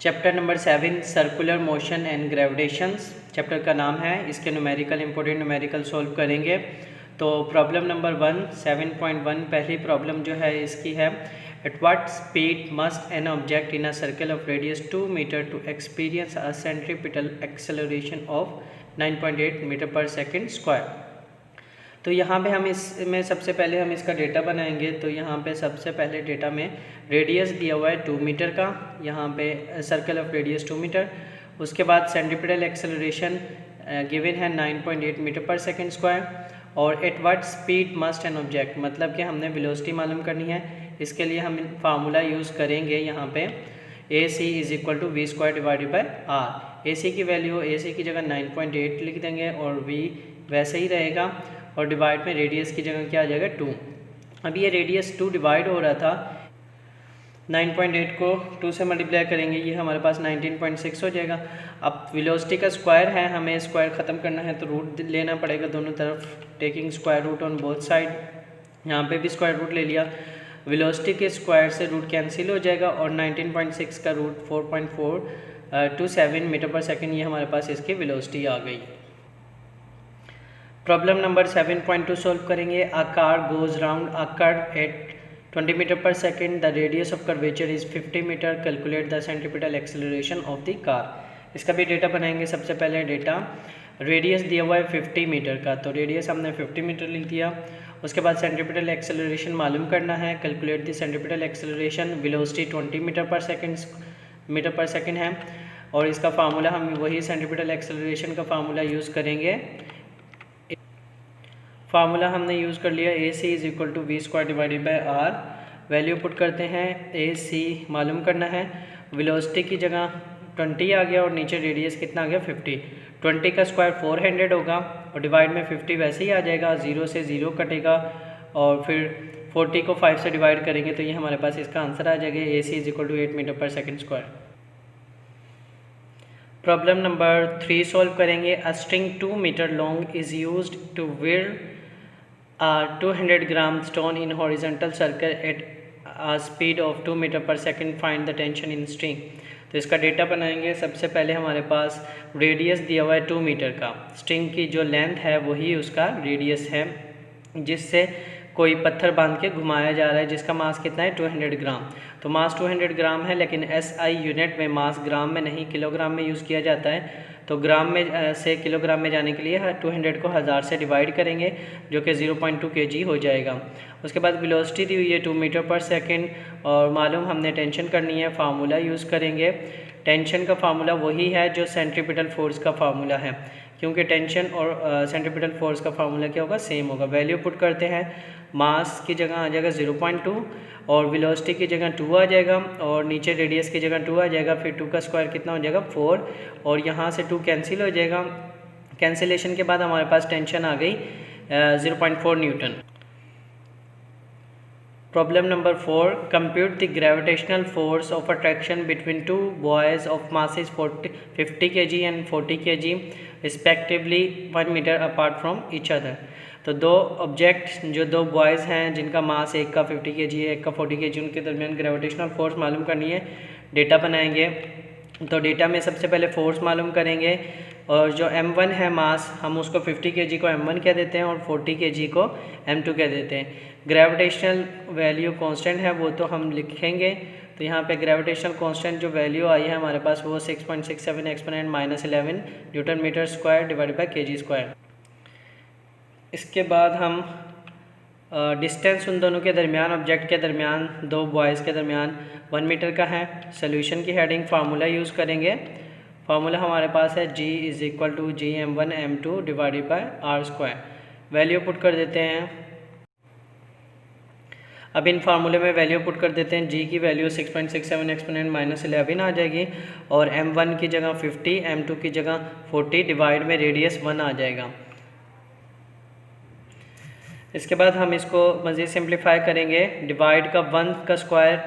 Chapter number 7 circular motion and gravitations chapter का नाम है। इसके न्यूमेरिकल इंपॉर्टेंट न्यूमेरिकल सॉल्व करेंगे। तो प्रॉब्लम नंबर 1 7.1 पहली प्रॉब्लम जो है इसकी है, at what speed must an object in a circle of radius 2 metre to experience a centripetal acceleration of 9.8 metre per second square. तो यहाँ पे हम इसमें सबसे पहले हम इसका डेटा बनाएंगे। तो यहाँ पे सबसे पहले डेटा में रेडियस दिया हुआ है 2 मीटर का, यहाँ पे सर्कल ऑफ रेडियस 2 मीटर। उसके बाद सेंट्रीपिटल एक्सेलरेशन गिवन है 9.8 मीटर पर सेकेंड स्क्वायर। और eight what speed must an object, मतलब कि हमने वेलोसिटी मालूम करनी है। इसके लिए हम फार्मूला यूज़ करेंगे यहाँ पे A C is equal to V square divided by R. A C की वैल्यू ए सी की जगह 9.8 लिख देंगे और वी वैसे ही रहेगा और डिवाइड में रेडियस की जगह क्या आ जाएगा 2। अब ये रेडियस 2 डिवाइड हो रहा था, 9.8 को 2 से मल्टीप्लाई करेंगे, ये हमारे पास 19.6 हो जाएगा। अब वेलोसिटी का स्क्वायर है, हमें स्क्वायर ख़त्म करना है तो रूट लेना पड़ेगा दोनों तरफ, taking square root on both side. यहाँ पे भी स्क्वायर रूट ले लिया, वेलोसिटी के स्क्वायर से रूट कैंसिल हो जाएगा और 19.6 का रूट 4.427 मीटर पर सेकेंड, ये हमारे पास इसकी वेलोसिटी आ गई। प्रॉब्लम नंबर 7.2 सॉल्व करेंगे। A car goes round a curve at 20 metre per second, the radius of curvature is 50 metre, calculate the centripetal acceleration of the car. इसका भी data बनाएंगे। सबसे पहले डेटा रेडियस दिया हुआ है 50 मीटर का, तो रेडियस हमने 50 मीटर लिख दिया। उसके बाद सेंट्रीपिटल एक्सेलरेशन मालूम करना है, calculate the centripetal acceleration. Velocity 20 metre per second है और इसका फार्मूला हम वही सेंट्रीपिटल एक्सेलरेशन का फार्मूला यूज़ करेंगे। फार्मूला हमने यूज़ कर लिया, A C is equal to V square divided by R. Value put करते हैं, ए सी मालूम करना है, वेलोसिटी की जगह 20 आ गया और नीचे रेडियस कितना आ गया 50। 20 का स्क्वायर 400 होगा और डिवाइड में 50 वैसे ही आ जाएगा, 0 से 0 कटेगा और फिर 40 को 5 से डिवाइड करेंगे तो ये हमारे पास इसका आंसर आ जाएगा, A C is equal to 8 metre per second square. Problem number 3 solve करेंगे। A string 2 metre long is used to wheel 200 gram stone in horizontal circle at a speed of 2 metre per second, find the tension in string. तो इसका data बनाएंगे। सबसे पहले हमारे पास radius दिया हुआ है 2 मीटर का, स्ट्रिंग की जो लेंथ है वही उसका रेडियस है, जिससे कोई पत्थर बांध के घुमाया जा रहा है, जिसका मास कितना है 200 ग्राम। तो मास 200 ग्राम है, लेकिन SI यूनिट में मास ग्राम में नहीं किलोग्राम में यूज़ किया जाता है। तो ग्राम में से किलोग्राम में जाने के लिए 200 को 1000 से डिवाइड करेंगे, जो कि 0.2 kg हो जाएगा। उसके बाद वेलोसिटी दी हुई है 2 मीटर पर सेकेंड और मालूम हमने टेंशन करनी है, फार्मूला यूज़ करेंगे। टेंशन का फार्मूला वही है जो सेंट्रीपिटल फोर्स का फार्मूला है, क्योंकि टेंशन और सेंट्रीपिटल फोर्स का फार्मूला क्या होगा, सेम होगा। वैल्यू पुट करते हैं, मास की जगह आ जाएगा 0.2 और वेलोसिटी की जगह 2 आ जाएगा और नीचे रेडियस की जगह 2 आ जाएगा, फिर 2 का स्क्वायर कितना हो जाएगा 4 और यहाँ से 2 कैंसिल हो जाएगा। कैंसिलेशन के बाद हमारे पास टेंशन आ गई 0.4 newton. Problem number 4, compute the gravitational force of attraction between 2 boys of masses 50 kg and 40 kg respectively 1 metre apart from each other. तो दो ऑब्जेक्ट जो दो बॉयज़ हैं जिनका मास एक का 50 kg है, एक का 40 kg, उनके दरमियान ग्रेविटेशनल फोर्स मालूम करनी है, डेटा बनाएंगे। तो डेटा में सबसे पहले फोर्स मालूम करेंगे और जो m1 है मास, हम उसको 50 kg को m1 कह देते हैं और 40 kg को m2 कह देते हैं। ग्रेविटेशनल वैल्यू कांस्टेंट है वो तो हम लिखेंगे। तो यहाँ पे ग्रेविटेशनल कांस्टेंट जो वैल्यू आई है हमारे पास वो 6.67 exponent -11 newton metre square divided by kg square. इसके बाद हम डिस्टेंस उन दोनों के दरमियान, ऑब्जेक्ट के दरमियान, दो बॉयज़ के दरमियान 1 मीटर का है। सोल्यूशन की हेडिंग फार्मूला यूज़ करेंगे। फार्मूला हमारे पास है G is equal to GM1 M2 divided by R square. Value put कर देते हैं। अब इन फार्मूले में वैल्यू पुट कर देते हैं। G की वैल्यू 6.67 एक्सपोनेंट -11 आ जाएगी और M1 की जगह 50, M2 की जगह 40 डिवाइड में रेडियस 1 आ जाएगा। इसके बाद हम इसको मज़ीद सिंप्लीफाई करेंगे। डिवाइड का 1 का स्क्वायर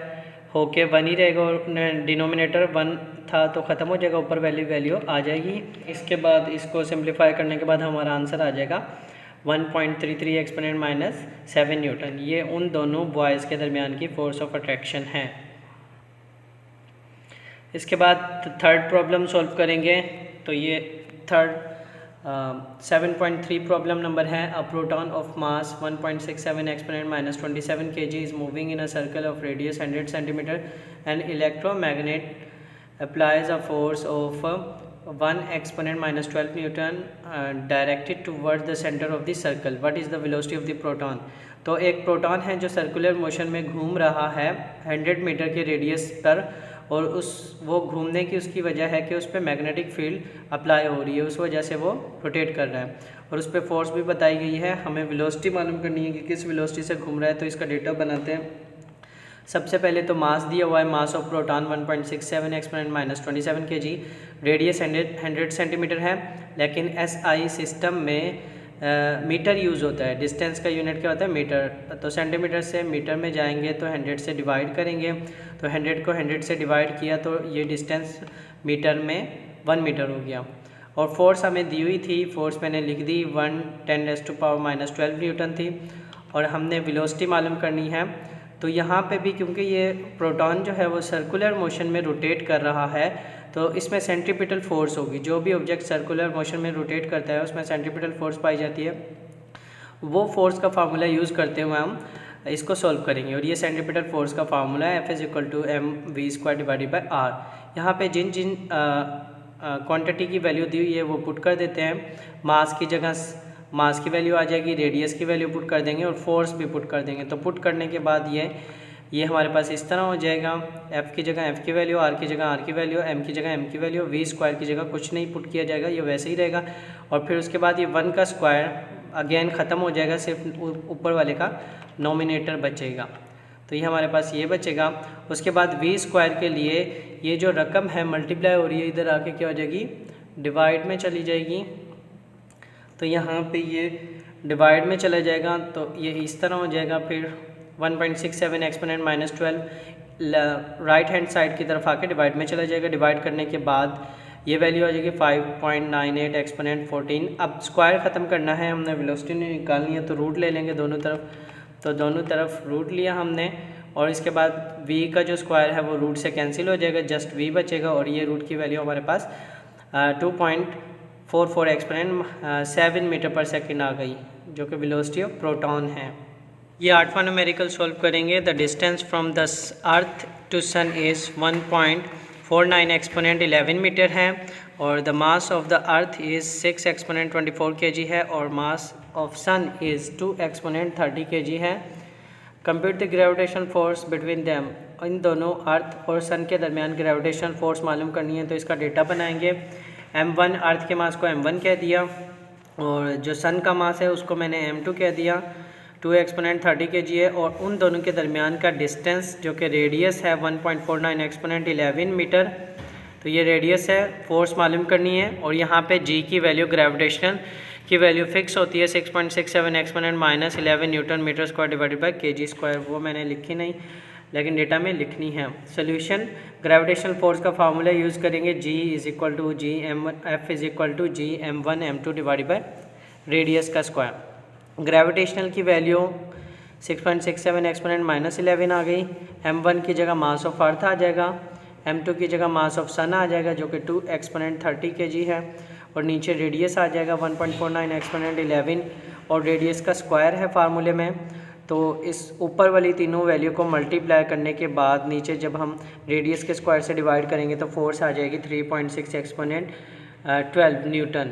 होके 1 ही रहेगा और डिनोमिनेटर 1 था तो ख़त्म हो जाएगा, ऊपर वैल्यू आ जाएगी। इसके बाद इसको सिंप्लीफाई करने के बाद हमारा आंसर आ जाएगा 1.33 एक्सपोनेंट -7 न्यूटन। ये उन दोनों बॉयज़ के दरमियान की फोर्स ऑफ अट्रैक्शन है। इसके बाद थर्ड प्रॉब्लम सॉल्व करेंगे। तो ये थर्ड 7.3 प्रॉब्लम नंबर है। A proton of mass 1.67 exponent minus 27 kg is moving in a circle of radius 100 centimetre and electromagnet applies a force of 1 exponent minus 12 Newton directed towards the center of the circle. What is the velocity of the proton? तो एक proton है जो circular motion में घूम रहा है 100 metre के radius पर, और वो घूमने की उसकी वजह है कि उस पर मैग्नेटिक फील्ड अप्लाई हो रही है, उस वजह से वो रोटेट कर रहा है, और उस पर फोर्स भी बताई गई है। हमें वेलोसिटी मालूम करनी है कि किस वेलोसिटी से घूम रहा है। तो इसका डेटा बनाते हैं। सबसे पहले तो मास दिया हुआ है, mass of proton 1.67 exponent minus 27 kg, radius 100 centimetre है, लेकिन SI सिस्टम में मीटर यूज़ होता है। डिस्टेंस का यूनिट क्या होता है? मीटर। तो सेंटीमीटर से मीटर में जाएंगे तो 100 से डिवाइड करेंगे, तो 100 को 100 से डिवाइड किया तो ये डिस्टेंस मीटर में 1 मीटर हो गया। और फोर्स हमें दी हुई थी, फोर्स मैंने लिख दी 1×10⁻⁻12 न्यूटन थी, और हमने वेलोसिटी मालूम करनी है। तो यहाँ पे भी क्योंकि ये प्रोटॉन जो है वो सर्कुलर मोशन में रोटेट कर रहा है, तो इसमें सेंट्रीपिटल फोर्स होगी। जो भी ऑब्जेक्ट सर्कुलर मोशन में रोटेट करता है उसमें सेंट्रीपिटल फोर्स पाई जाती है। वो फोर्स का फार्मूला यूज़ करते हुए हम इसको सॉल्व करेंगे, और ये सेंट्रीपिटल फोर्स का फार्मूला है F=mv²/r। यहाँ पे जिन जिन क्वांटिटी की वैल्यू दी हुई है वो पुट कर देते हैं। मास की जगह मास की वैल्यू आ जाएगी, रेडियस की वैल्यू पुट कर देंगे, और फोर्स भी पुट कर देंगे। तो पुट करने के बाद ये हमारे पास इस तरह हो जाएगा। F की जगह F की वैल्यू, R की जगह R की वैल्यू, M की जगह M की वैल्यू, V² की जगह कुछ नहीं पुट किया जाएगा, ये वैसे ही रहेगा। और फिर उसके बाद ये 1 का स्क्वायर अगेन ख़त्म हो जाएगा, सिर्फ ऊपर वाले का नोमिनेटर बचेगा। तो ये हमारे पास ये बचेगा। उसके बाद V² के लिए ये जो रकम है मल्टीप्लाई हो रही है, इधर आके क्या हो जाएगी? डिवाइड में चली जाएगी। तो यहाँ पे ये डिवाइड में चला जाएगा, तो ये इस तरह हो जाएगा। फिर 1.67 exponent minus 12 right hand side की तरफ आके डिवाइड में चला जाएगा। डिवाइड करने के बाद ये वैल्यू आ जाएगी 5.98 एक्सपोनेंट 14। अब स्क्वायर ख़त्म करना है, हमने वेलोसिटी निकालनी है, तो रूट ले लेंगे दोनों तरफ। तो दोनों तरफ रूट लिया हमने, और इसके बाद v का जो स्क्वायर है वो रूट से कैंसिल हो जाएगा, जस्ट v बचेगा। और ये रूट की वैल्यू हमारे पास 2.44 एक्सपोनेंट 7 मीटर पर सेकेंड आ गई, जो कि वेलोसिटी ऑफ प्रोटॉन है। ये 8वां न्यूमेरिकल सॉल्व करेंगे। The distance from the earth to sun is 1.49 exponent 11 metre है, और the mass of the earth is 6 exponent 24 kg है, और mass of sun is 2 exponent 30 kg है। Compute the gravitation force between them. इन दोनों earth और सन के दरमियान ग्रेविटेशन फोर्स मालूम करनी है, तो इसका डेटा बनाएंगे। m1 अर्थ के मास को m1 कह दिया, और जो सन का मास है उसको मैंने m2 कह दिया। 2 एक्सपोनेंट 30 kg है, और उन दोनों के दरमियान का डिस्टेंस जो कि रेडियस है 1.49 एक्सपोनेंट 11 मीटर। तो ये रेडियस है, फोर्स मालूम करनी है। और यहाँ पे g की वैल्यू, ग्रेविटेशन की वैल्यू फिक्स होती है 6.67 exponent minus 11 newton metre square divided by kg²। वो मैंने लिखी नहीं, लेकिन डेटा में लिखनी है। सोल्यूशन, ग्रेविटेशनल फोर्स का फार्मूला यूज़ करेंगे, F=Gm1m2 डिवाइडेड बाय रेडियस का स्क्वायर। ग्रेविटेशनल की वैल्यू 6.67 एक्सपोनेंट माइनस 11 आ गई। m1 की जगह मास ऑफ अर्थ आ जाएगा, m2 की जगह मास ऑफ सन आ जाएगा, जो कि 2 एक्सपोनेंट 30 kg है, और नीचे रेडियस आ जाएगा 1.49 एक्सपोनेंट 11, और रेडियस का स्क्वायर है फार्मूले में। तो इस ऊपर वाली तीनों वैल्यू को मल्टीप्लाई करने के बाद नीचे जब हम रेडियस के स्क्वायर से डिवाइड करेंगे तो फोर्स आ जाएगी 3.6 एक्सपोनेंट 12 न्यूटन।